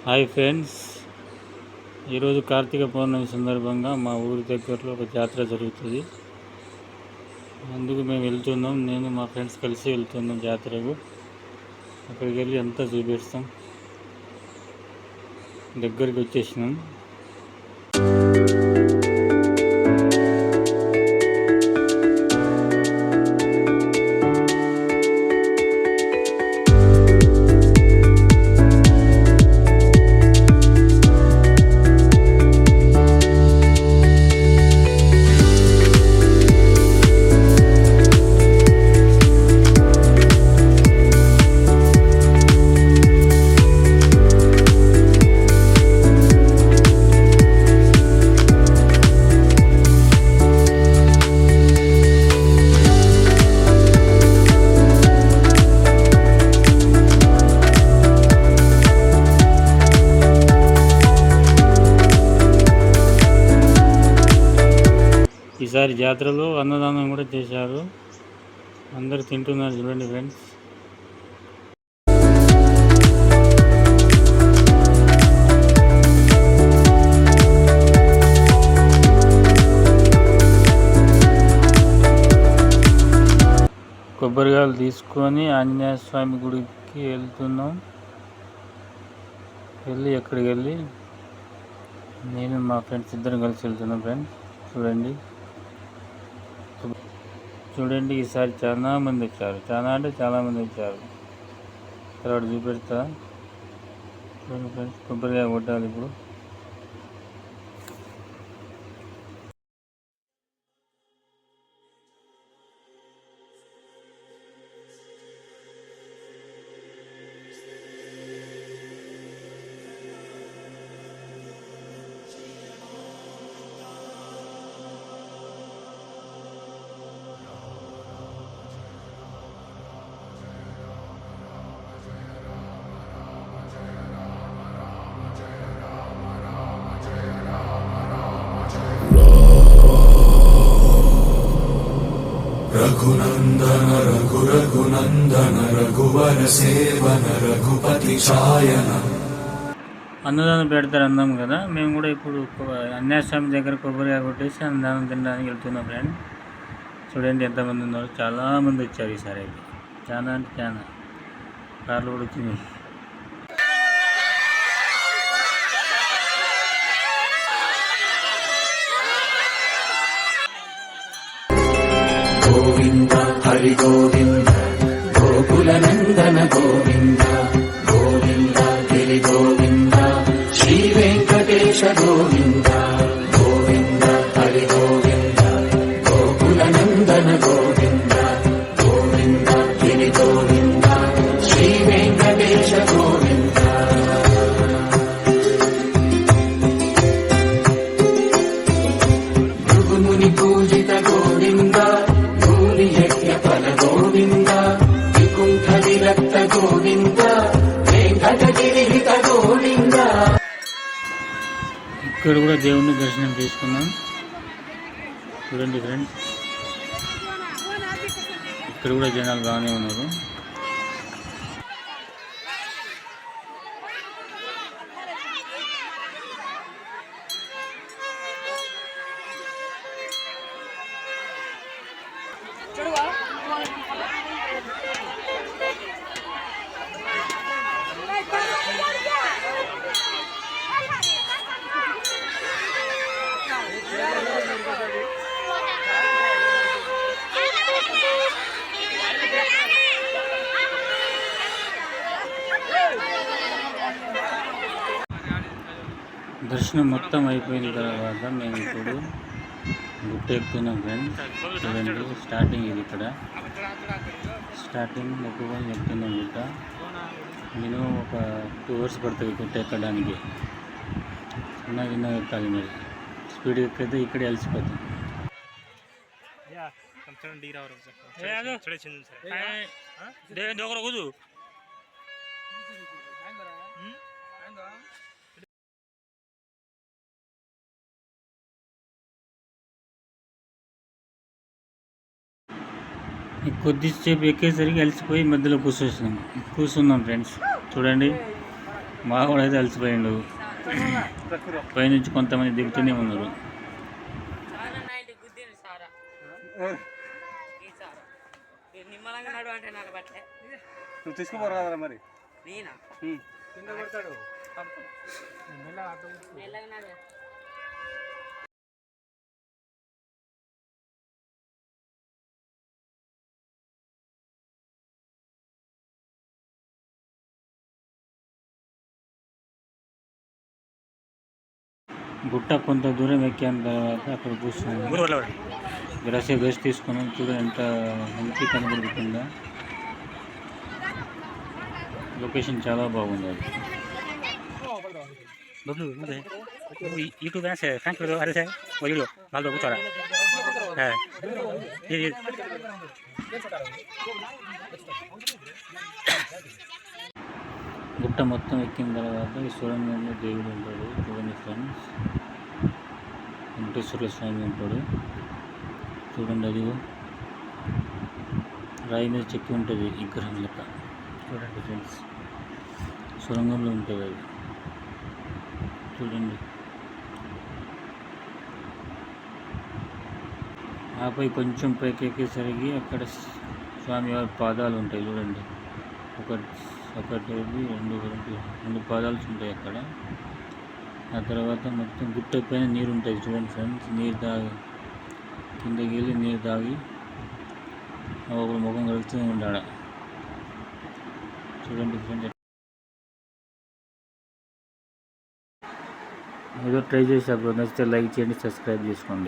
Hi friends, ఈరోజు కార్తీక పౌర్ణమి సందర్భంగా మా ఊరి దగ్గరలో ఒక జాతర జరుగుతుంది. అందుకు మేము వెళ్తున్నాం. నేను మా ఫ్రెండ్స్ కలిసి వెళ్తున్నాం జాతరకు. అక్కడికి వెళ్ళి అంతా చూపిస్తాం. దగ్గరికి వచ్చేసినాం. ఈసారి జాతరలో అన్నదానం కూడా చేశారు. అందరు తింటున్నారు చూడండి ఫ్రెండ్స్. కొబ్బరికాయలు తీసుకొని ఆంజనేయ స్వామి గుడికి వెళ్తున్నాం. అక్కడికి వెళ్ళి నేను మా ఫ్రెండ్స్ ఇద్దరం కలిసి వెళ్తున్నాం ఫ్రెండ్స్. చూడండి ఈసారి చాలా మంది వచ్చారు. చాలా మంది వచ్చారు. తర్వాత చూపెడతా. చూడండి ఫ్రెండ్స్, కొబ్బరికాయ కొట్టాలి ఇప్పుడు. రఘునందన రఘునందన రఘువర సేవన రఘుపతి ఛాయన. అన్నదానం పెడతారు అన్నాం కదా, మేము కూడా ఇప్పుడు అన్యాస్వామి దగ్గర కొబ్బరికాయ కొట్టేసి అన్నదానం తినడానికి వెళ్తున్నాం ఫ్రెండ్. చూడండి ఎంతమంది ఉన్నారు. చాలామంది వచ్చారు ఈసారి. అయితే చాలా అంటే చాలా కార్లు కూడా వచ్చినాయి. గోవింద హరి గోవింద గోకుల నందన గోవింద గోవింద గిరి గోవింద శ్రీ వెంకటేశ గోవింద గోవింద హరి గోవింద గోకుల నందన గోవింద గోవింద గిరి గోవింద శ్రీ వెంకటేశ గోవింద. భృగుముని పూజిత గోవింద గోవింద వికుంఠ విరక్త గోవింద వెంకటగిరిహిత గోవింద. ఇక్కడ కూడా దేవుణ్ణి దర్శనం చేసుకున్నాం. చూడండి ఫ్రెండ్స్, ఇక్కడ కూడా జనాలు బాగానే ఉన్నారు. దర్శనం మొత్తం అయిపోయిన తర్వాత మేము ఇప్పుడు గుట్ట ఎక్కుతున్నాం ఫ్రెండ్స్. చూడండి స్టార్టింగ్ ఇది. ఇక్కడ స్టార్టింగ్ ఎక్కువని ఎక్కుతున్నాం గుట్ట. మినిమం ఒక 2 hours పడుతుంది గుట్ట ఎక్కడానికి. చిన్నగా ఎక్కాలి. మరి స్పీడ్ ఎక్కితే ఇక్కడ అలసిపోతాం. కొద్దిసేపు ఎక్కేసరికి అలసిపోయి మధ్యలో కూర్చున్నాం ఫ్రెండ్స్. చూడండి మా కూడా అయితే అలసిపోయిండు. పైనుంచి కొంతమంది దిగుతూనే ఉన్నారు. నువ్వు తీసుకుపోరా మరి గుట్ట కొంత దూరం ఎక్కాన తర్వాత అక్కడ కూర్చున్నాను. గ్రసేపు రెస్ట్ తీసుకున్నాం. చూడండి ఎంత మంచి కనబడుతుందా. లొకేషన్ చాలా బాగుంది. అది బబ్లు యూట్యూబ్ ఫ్రాంక్ అరే సార్ వదిలో వాళ్ళు కూర్చోరా. గుట్ట మొత్తం ఎక్కిన తర్వాత ఈ సొరంగంలో దేవుడు ఉంటాడు. చూడండి ఫ్రెండ్స్, వెంకటేశ్వర స్వామి ఉంటాడు. చూడండి, అది రాయి మీద చెక్కి ఉంటుంది విగ్రహం లెక్క. చూడండి ఫ్రెండ్స్, సొరంగంలో ఉంటుంది అది. చూడండి, ఆపై కొంచెం పైకి ఎక్కేసరికి అక్కడ స్వామివారి పాదాలు ఉంటాయి. చూడండి, ఒకటి రెండు పాదాలు ఉంటాయి అక్కడ. ఆ తర్వాత మొత్తం గుట్ట పైన నీరు ఉంటుంది. చూడండి ఫ్రెండ్స్, నీరు తాగి కిందకి వెళ్ళి నీరు తాగి ఒకరు ముఖం కలుగుతూనే ఉండాలి. చూడండి ఫ్రెండ్స్, ఏదో ట్రై చేసి అప్పుడు నచ్చితే లైక్ చేయండి, సబ్స్క్రైబ్ చేసుకోండి.